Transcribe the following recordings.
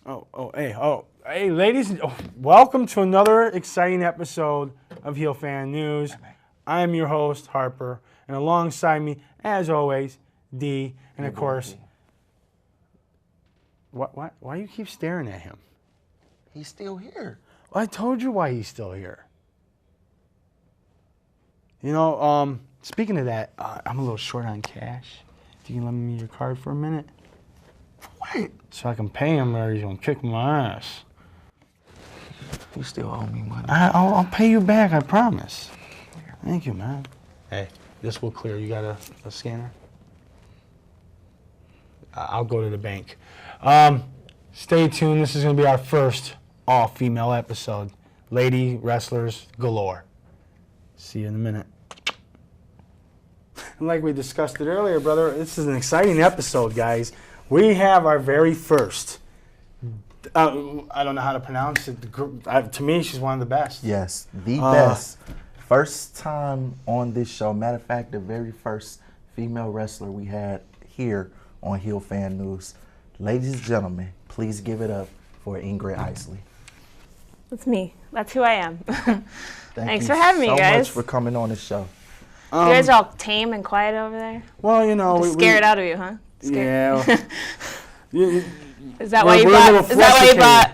Hey, ladies, welcome to another exciting episode of Heel Fan News. I'm your host, Harper, and alongside me, as always, D, and of course, why you keep staring at him? He's still here. Well, I told you why he's still here. You know, speaking of that, I'm a little short on cash. If you can lend me your card for a minute. What? So I can pay him or he's going to kick my ass. You still owe me money. I'll pay you back, I promise. Thank you, man. Hey, this will clear. You got a scanner? I'll go to the bank. Stay tuned. This is going to be our first all-female episode. Lady wrestlers galore. See you in a minute. And like we discussed it earlier, brother, this is an exciting episode, guys. We have our very first, I don't know how to pronounce it. To me, she's one of the best. Yes, the best. First time on this show. Matter of fact, the very first female wrestler we had here on Heel Fan News. Ladies and gentlemen, please give it up for Ingrid Isley. That's me. That's who I am. Thanks for having me, guys. Thank you so much for coming on the show. You guys are all tame and quiet over there? Well, you know. Scared out of you, huh? Scared. Yeah. Is that why you bought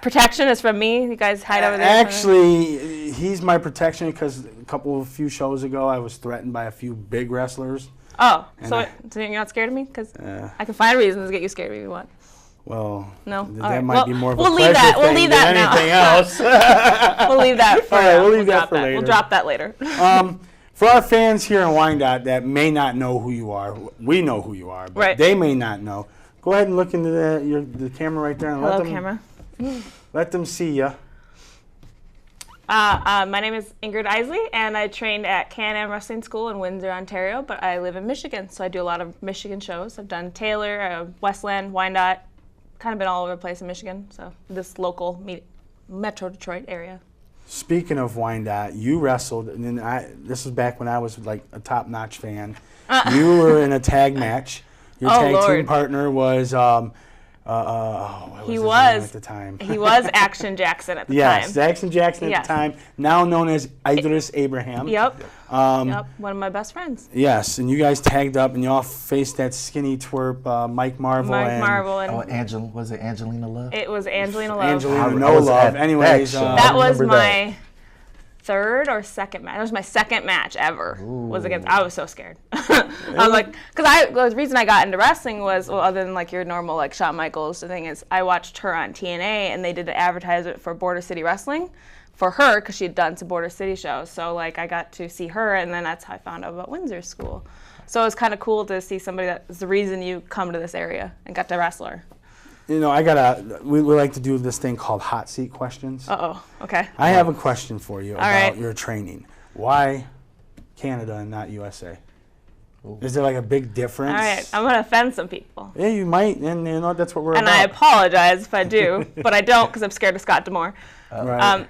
protection? Is from me? You guys hide over there? Actually, he's my protection because a few shows ago I was threatened by a few big wrestlers. Oh, so you're not scared of me? Because I can find reasons to get you scared if you want. Well, no, that might be more of a pleasure thing than anything else. We'll leave that for all right, we'll leave that for later. We'll drop that later. For our fans here in Wyandotte that may not know who you are, we know who you are, but they may not know. Go ahead and look into the camera right there and let them see you. My name is Ingrid Isley, and I trained at Can-Am Wrestling School in Windsor, Ontario, but I live in Michigan, so I do a lot of Michigan shows. I've done Taylor, Westland, Wyandotte, kind of been all over the place in Michigan, so this local Metro Detroit area. Speaking of Wyandotte, you wrestled, and then this was back when I was like a top-notch fan. You were in a tag match. Your tag team partner was he was at the time. He was Action Jackson at the time. Yes, Action Jackson at the time, now known as Idris Abraham. Yep. One of my best friends. Yes, and you guys tagged up, and you all faced that skinny twerp, Mike Marvel. Was it Angelina Love? It was Angelina Love. Angelina No Love. Anyways, that was my third or second match. That was my second match ever. Was against. I was so scared. I was like, the reason I got into wrestling was, well, other than like your normal like Shawn Michaels, the thing is, I watched her on TNA, and they did an advertisement for Border City Wrestling for her because she had done some Border City shows. So like I got to see her, and then that's how I found out about Windsor School. So it was kind of cool to see somebody that was the reason you come to this area and got to wrestle her. You know, we like to do this thing called hot seat questions. Okay. I have a question for you about your training. Why Canada and not USA? Is there like a big difference? All right, I'm going to offend some people. Yeah, you might, and you know, that's what we're about. And I apologize if I do, but I don't because I'm scared of Scott D'Amore. Right.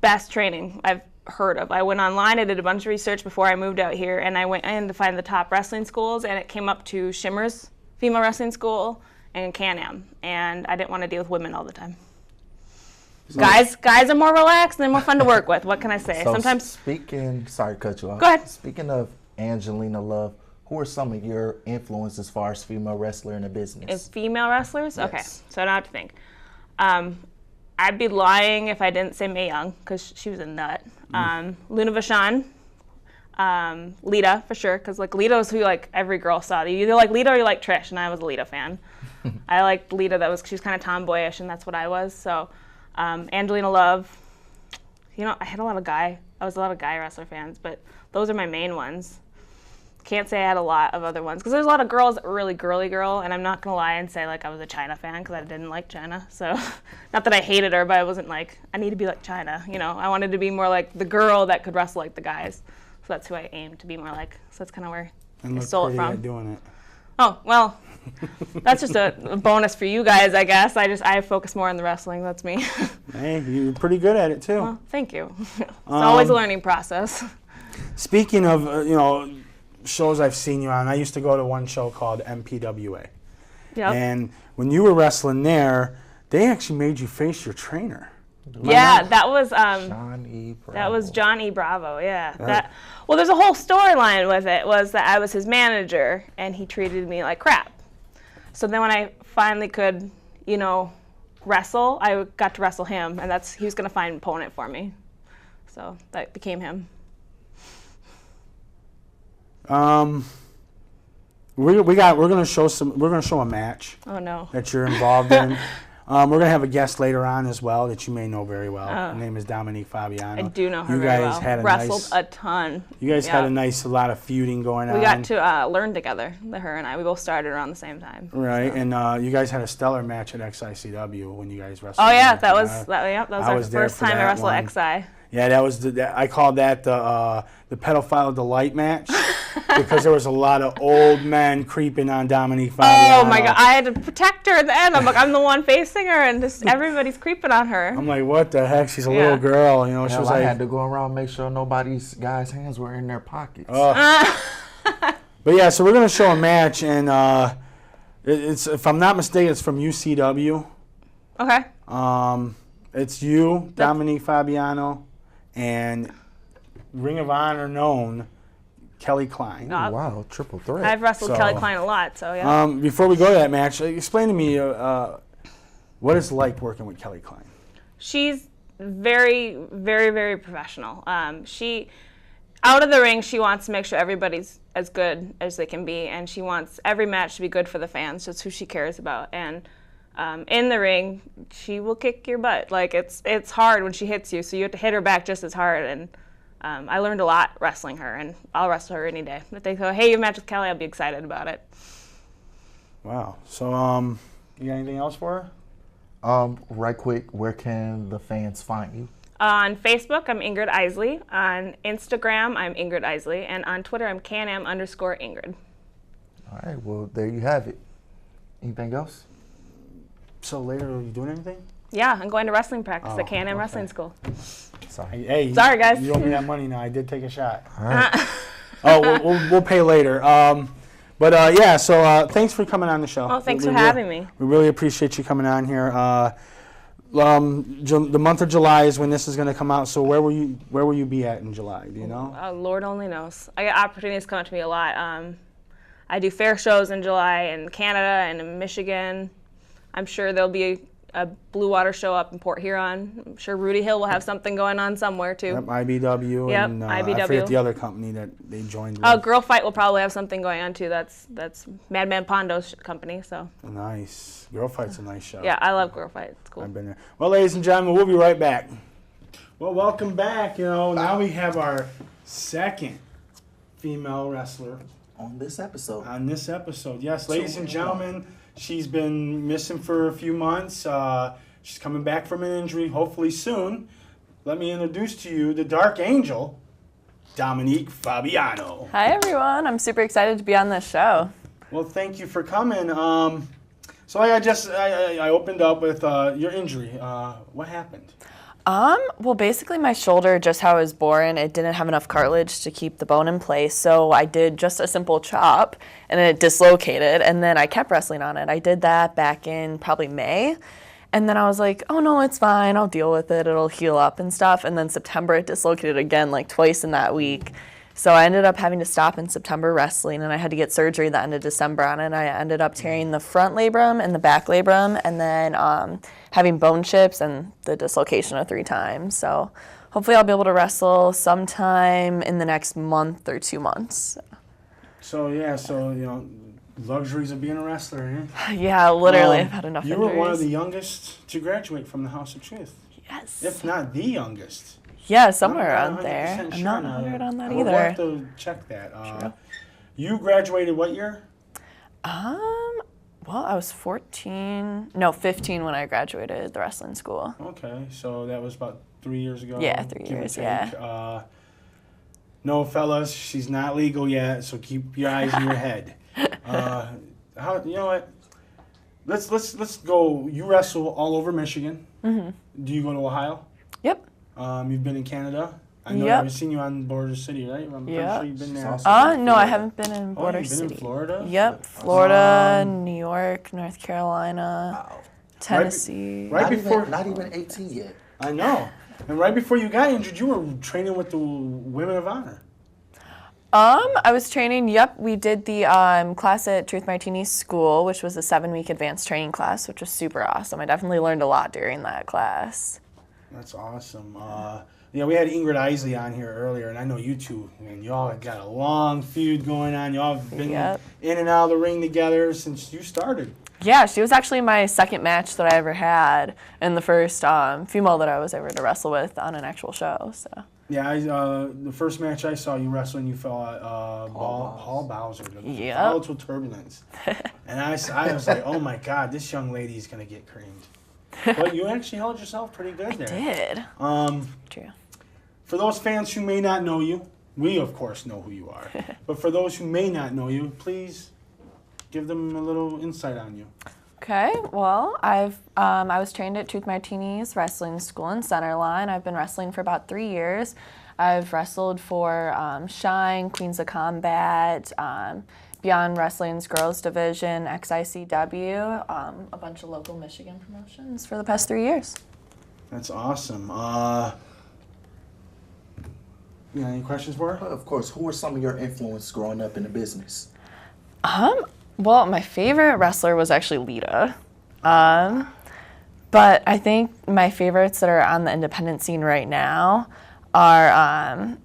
Best training I've heard of. I went online, I did a bunch of research before I moved out here, and I went in to find the top wrestling schools, and it came up to Shimmer's Female Wrestling School, and Can-Am, and I didn't want to deal with women all the time. Guys are more relaxed and they're more fun to work with. What can I say? So sometimes. Sorry to cut you off. Go ahead. Speaking of Angelina Love, who are some of your influences as far as female wrestler in the business? As female wrestlers? Yes. Okay, so I don't have to think. I'd be lying if I didn't say Mae Young, because she was a nut. Luna Vachon. Lita, for sure, because like Lita was who like every girl saw. You either like Lita or you like Trish, and I was a Lita fan. I liked Lita. She was kind of tomboyish, and that's what I was. So, Angelina Love. You know, I was a lot of guy wrestler fans, but those are my main ones. Can't say I had a lot of other ones because there's a lot of girls that were really girly girl, and I'm not gonna lie and say like I was a Chyna fan because I didn't like Chyna. So, not that I hated her, but I wasn't like I need to be like Chyna. You know, I wanted to be more like the girl that could wrestle like the guys. So that's who I aimed to be more like. So that's kind of where I stole it from. Doing it. Oh, well, that's just a bonus for you guys, I guess. I focus more on the wrestling. That's me. Hey, you're pretty good at it, too. Well, thank you. It's always a learning process. Speaking of, shows I've seen you on, I used to go to one show called MPWA. Yep. And when you were wrestling there, they actually made you face your trainer. Yeah, that was John E. Bravo. That was John E. Bravo. Yeah. Well, there's a whole storyline with it. Was that I was his manager and he treated me like crap. So then when I finally could, wrestle, I got to wrestle him, and he was gonna find an opponent for me. So that became him. We're gonna show a match. Oh no. That you're involved in. We're going to have a guest later on as well that you may know very well. Her name is Dominique Fabiano. I do know her very well. Had wrestled a ton. You guys had a lot of feuding going on. We got to learn together, her and I. We both started around the same time. Right, so. And you guys had a stellar match at XICW when you guys wrestled. Oh yeah, that was our first time I wrestled XI. Yeah, that was I called that the pedophile delight match because there was a lot of old men creeping on Dominique Fabiano. Oh my God, I had to protect her at the end. I'm the one facing her, and just everybody's creeping on her. I'm like, what the heck? She's a little girl, She was I had to go around and make sure nobody's guys' hands were in their pockets. But yeah, so we're gonna show a match, and it's, if I'm not mistaken, it's from UCW. Okay. It's you, Dominique Fabiano, and Ring of Honor known Kelly Klein. Wow, triple threat. I've wrestled Kelly Klein a lot, so yeah. Before we go to that match, explain to me what it's like working with Kelly Klein. She's very, very, very professional. She, out of the ring, she wants to make sure everybody's as good as they can be, and she wants every match to be good for the fans. That's who she cares about. And in the ring, she will kick your butt. Like, it's hard when she hits you, so you have to hit her back just as hard. And I learned a lot wrestling her, and I'll wrestle her any day. If they go, hey, you have a match with Kelly, I'll be excited about it. Wow. So, you got anything else for her? Right quick, where can the fans find you? On Facebook, I'm Ingrid Isley. On Instagram, I'm Ingrid Isley. And on Twitter, I'm Can-Am_Ingrid. All right, well, there you have it. Anything else? So later, are you doing anything? Yeah, I'm going to wrestling practice at Can-Am Wrestling School. Sorry. Hey, sorry, guys. You owe me that money now. I did take a shot. All right. We'll pay later. Yeah, so thanks for coming on the show. Oh, thanks for having me. We really appreciate you coming on here. The month of July is when this is going to come out. So where will you be at in July? Do you know? Lord only knows. I get opportunities coming to me a lot. I do fair shows in July in Canada and in Michigan. I'm sure there'll be a Blue Water show up in Port Huron. I'm sure Rudy Hill will have something going on somewhere too. Yep, IBW. Yep, and IBW. I forget the other company that they joined with. Girl Fight will probably have something going on too. That's Madman Pondo's company. So nice. Girl Fight's a nice show. Yeah, I love Girl Fight. It's cool. I've been there. Well, ladies and gentlemen, we'll be right back. Well, welcome back. Now we have our second female wrestler on this episode. Yes, ladies and gentlemen. She's been missing for a few months. She's coming back from an injury, hopefully soon. Let me introduce to you the Dark Angel, Dominique Fabiano. Hi, everyone. I'm super excited to be on this show. Well, thank you for coming. So I opened up with your injury. What happened? Well, basically my shoulder, just how it was born, it didn't have enough cartilage to keep the bone in place. So I did just a simple chop and it dislocated, and then I kept wrestling on it. I did that back in probably May. And then I was like, oh no, it's fine. I'll deal with it. It'll heal up and stuff. And then September it dislocated again, like twice in that week. So I ended up having to stop in September wrestling, and I had to get surgery the end of December on it. And I ended up tearing the front labrum and the back labrum, and then having bone chips and the dislocation of 3 times. So hopefully I'll be able to wrestle sometime in the next month or 2 months. So luxuries of being a wrestler, eh? Yeah, literally. I've had enough injuries. You were one of the youngest to graduate from the House of Truth. Yes. If not the youngest. Yeah, somewhere around there. I'm not 100 on that either. We'll have to check that. True. You graduated what year? Well, I was 15 when I graduated the wrestling school. Okay, so that was about 3 years ago. Yeah, 3 years, yeah. No, fellas, she's not legal yet, so keep your eyes in your head. You know what? Let's go. You wrestle all over Michigan. Mm-hmm. Do you go to Ohio? Yep. You've been in Canada. I know. Yep. I've seen you on Border City, right? I'm pretty sure you've been there. No, I haven't been in Border City. You've been in Florida? Yep, Florida, New York, North Carolina. Wow. Tennessee. Not even 18 yet. I know. And right before you got injured, you were training with the Women of Honor. I was training, we did the class at Truth Martini School, which was a 7-week advanced training class, which was super awesome. I definitely learned a lot during that class. That's awesome. We had Ingrid Isley on here earlier, and I know you two, and y'all have got a long feud going on. Y'all have been in and out of the ring together since you started. Yeah, she was actually my second match that I ever had, and the first female that I was ever to wrestle with on an actual show. So. Yeah, the first match I saw you wrestling, you fought Paul Bowser. Followed with Turbulence. And I was like, oh my God, this young lady is going to get creamed. But you actually held yourself pretty good there. I did. True. For those fans who may not know you, we of course know who you are. But for those who may not know you, please give them a little insight on you. Okay, well, I was trained at Truth Martini's wrestling school in Centerline. I've been wrestling for about 3 years. I've wrestled for Shine, Queens of Combat, Beyond Wrestling's girls division, XICW, a bunch of local Michigan promotions for the past 3 years. That's awesome. You got any questions for her? Of course. Who were some of your influences growing up in the business? Well, my favorite wrestler was actually Lita. But I think my favorites that are on the independent scene right now are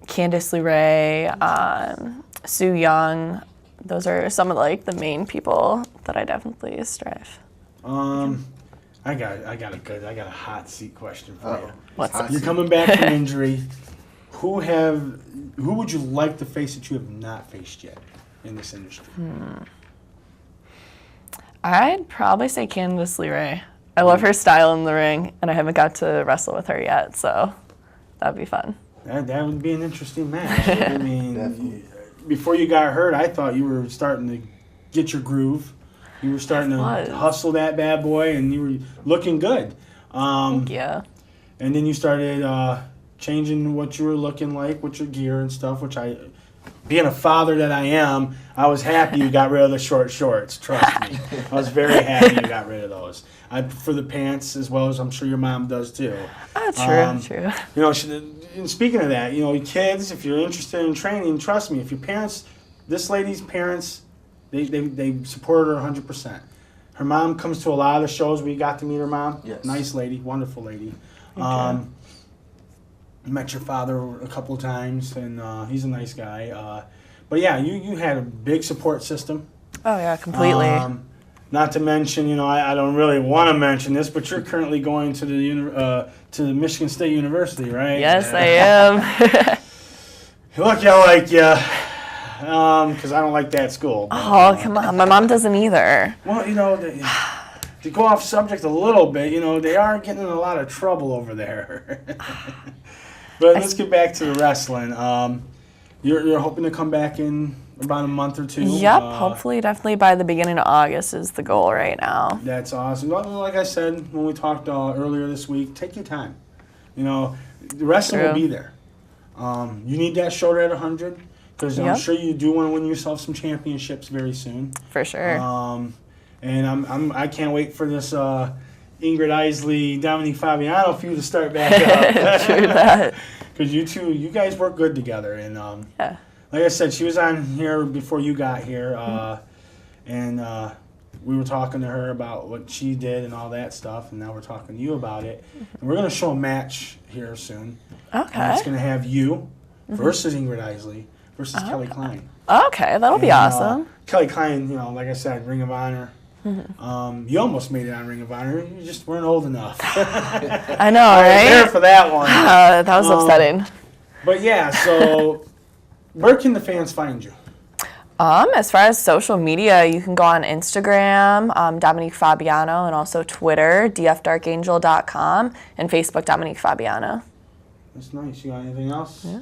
Candice LeRae, Sue Young. Those are some of the main people that I definitely strive. I got a hot seat question for you. What's up? You're coming back from injury. Who would you like to face that you have not faced yet in this industry? I'd probably say Candice LeRae. I love her style in the ring, and I haven't got to wrestle with her yet, so that'd be fun. That would be an interesting match. I mean, before you got hurt, I thought you were starting to get your groove. You were starting to hustle that bad boy, and you were looking good. Thank you. And then you started changing what you were looking like with your gear and stuff, which being a father that I am, I was happy you got rid of the short shorts. Trust me. I was very happy you got rid of those. I prefer the pants as well as I'm sure your mom does too. True. And speaking of that, kids, if you're interested in training, trust me, if your parents, this lady's parents, they support her 100%. Her mom comes to a lot of the shows. We got to meet her mom. Yes. Nice lady, wonderful lady. Met your father a couple of times, and he's a nice guy. But yeah, you had a big support system. Oh yeah, completely. Not to mention, I don't really want to mention this, but you're currently going to the Michigan State University, right? Yes, I am. Look, I like you, because I don't like that school. Oh, come on. My mom doesn't either. Well, to go off subject a little bit, they are getting in a lot of trouble over there. But let's get back to the wrestling. You're hoping to come back in about a month or two? Yep, hopefully, definitely by the beginning of August is the goal right now. That's awesome. Like I said when we talked earlier this week, take your time. The wrestling will be there. You need that shoulder at 100 because I'm sure you do want to win yourself some championships very soon. For sure. And I can't wait for this Ingrid Isley, Dominique Fabiano feud to start back up. True that. Because you guys work good together. And like I said, she was on here before you got here, and we were talking to her about what she did and all that stuff, and now we're talking to you about it. And we're going to show a match here soon. Okay. And it's going to have you versus Ingrid Isley versus Kelly Klein. Okay, that'll be awesome. Kelly Klein, like I said, Ring of Honor. You almost made it on Ring of Honor. You just weren't old enough. I know, right? There for that one. That was upsetting. But yeah, so where can the fans find you? As far as social media, you can go on Instagram, Dominique Fabiano, and also Twitter, dfdarkangel.com, and Facebook, Dominique Fabiano. That's nice. You got anything else? Yeah.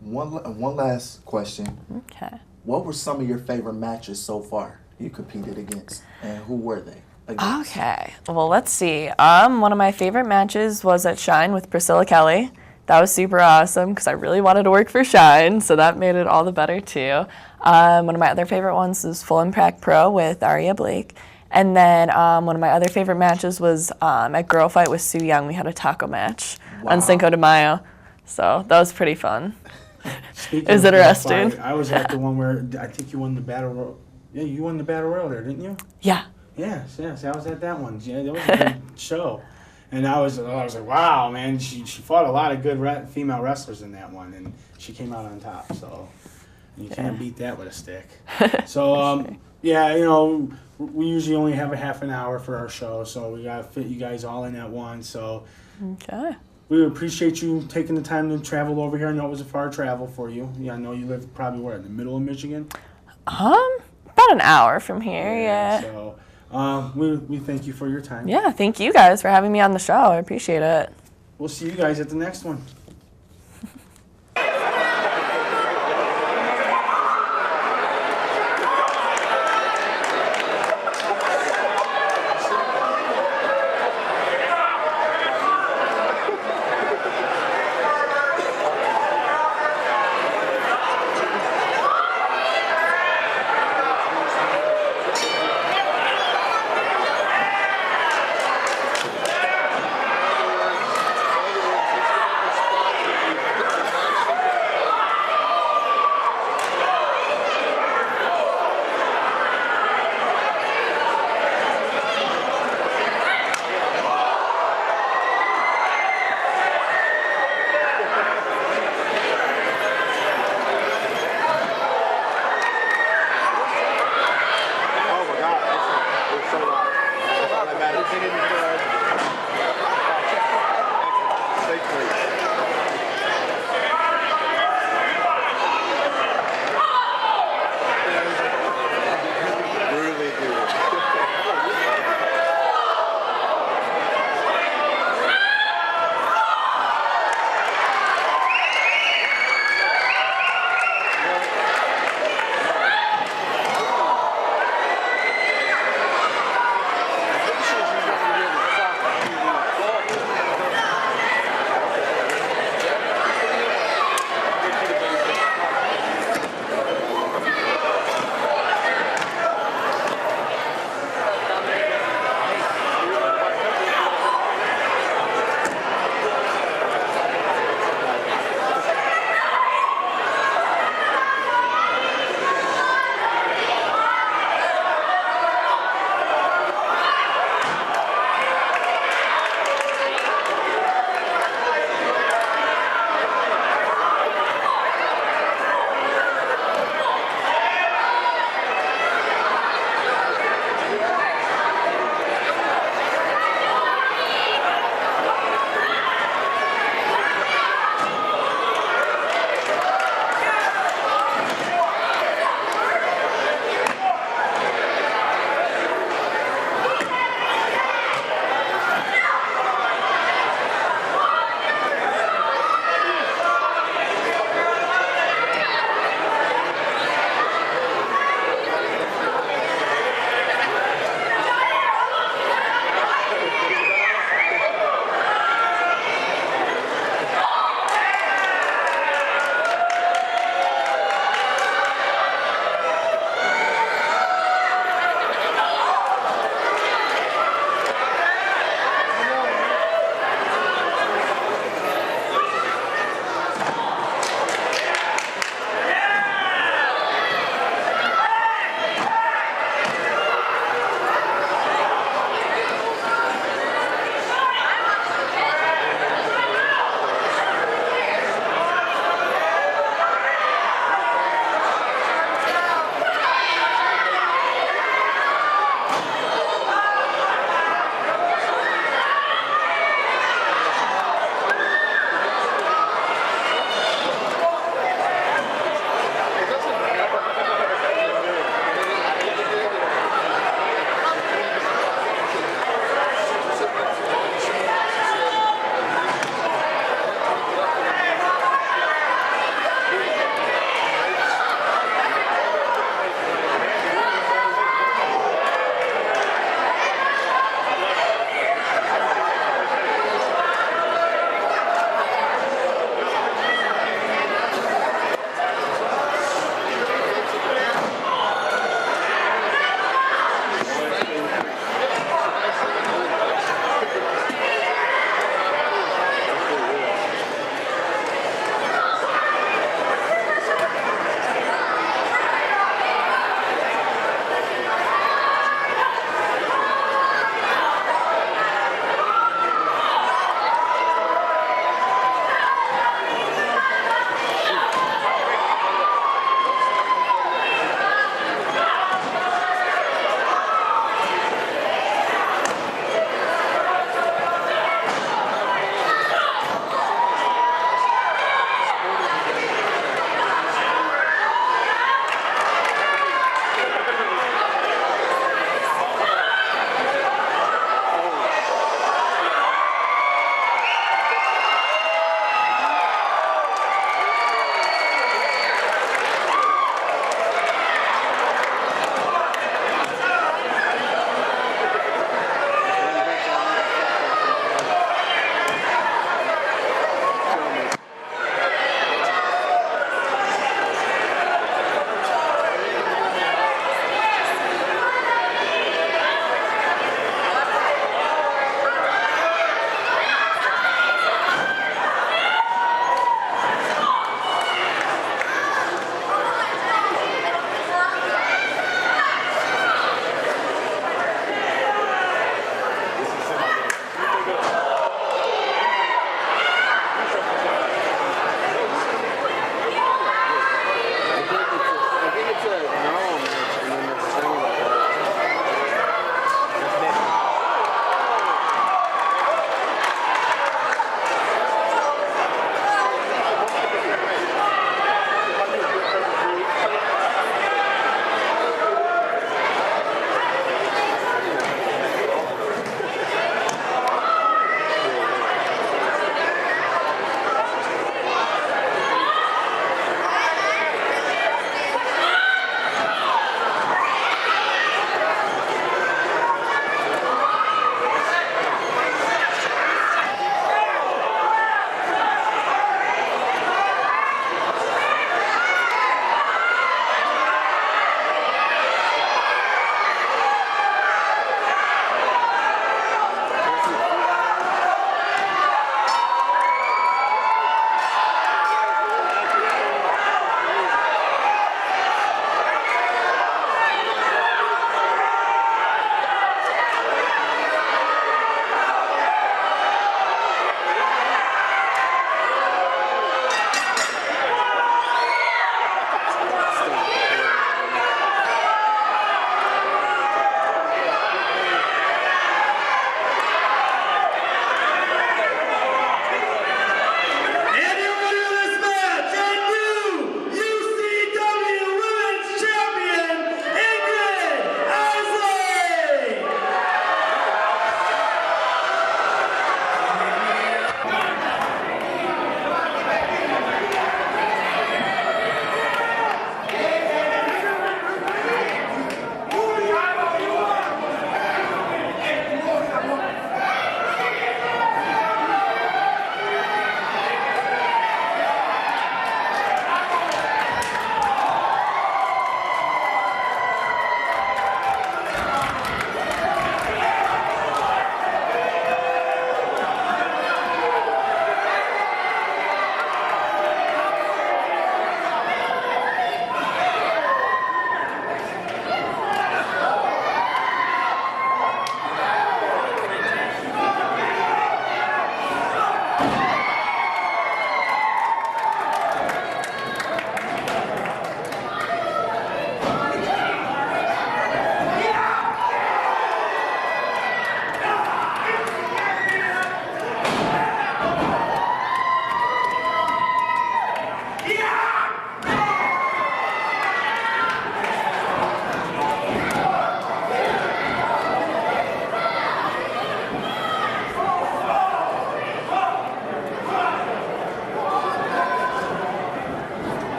One last question. Okay. What were some of your favorite matches so far you competed against, and who were they against? Okay. Well, let's see. One of my favorite matches was at Shine with Priscilla Kelly. That was super awesome because I really wanted to work for Shine, so that made it all the better too. One of my other favorite ones is Full Impact Pro with Aria Blake. And then one of my other favorite matches was at Girl Fight with Sue Young. We had a taco match on Cinco de Mayo. So that was pretty fun. It was interesting. Fight, I was at the one where I think you won the battle royal. Yeah, you won the battle royal there, didn't you? Yeah. Yes. I was at that one. Yeah, that was a good show. And I was like, wow, man. She fought a lot of good female wrestlers in that one, and she came out on top. So you can't beat that with a stick. So yeah, you know, we usually only have a half an hour for our show, so we gotta fit you guys all in at once. So we appreciate you taking the time to travel over here. I know it was a far travel for you. Yeah, I know you live probably where, in the middle of Michigan. About an hour from here. Yeah. So we thank you for your time. Yeah, thank you guys for having me on the show. I appreciate it. We'll see you guys at the next one.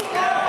go.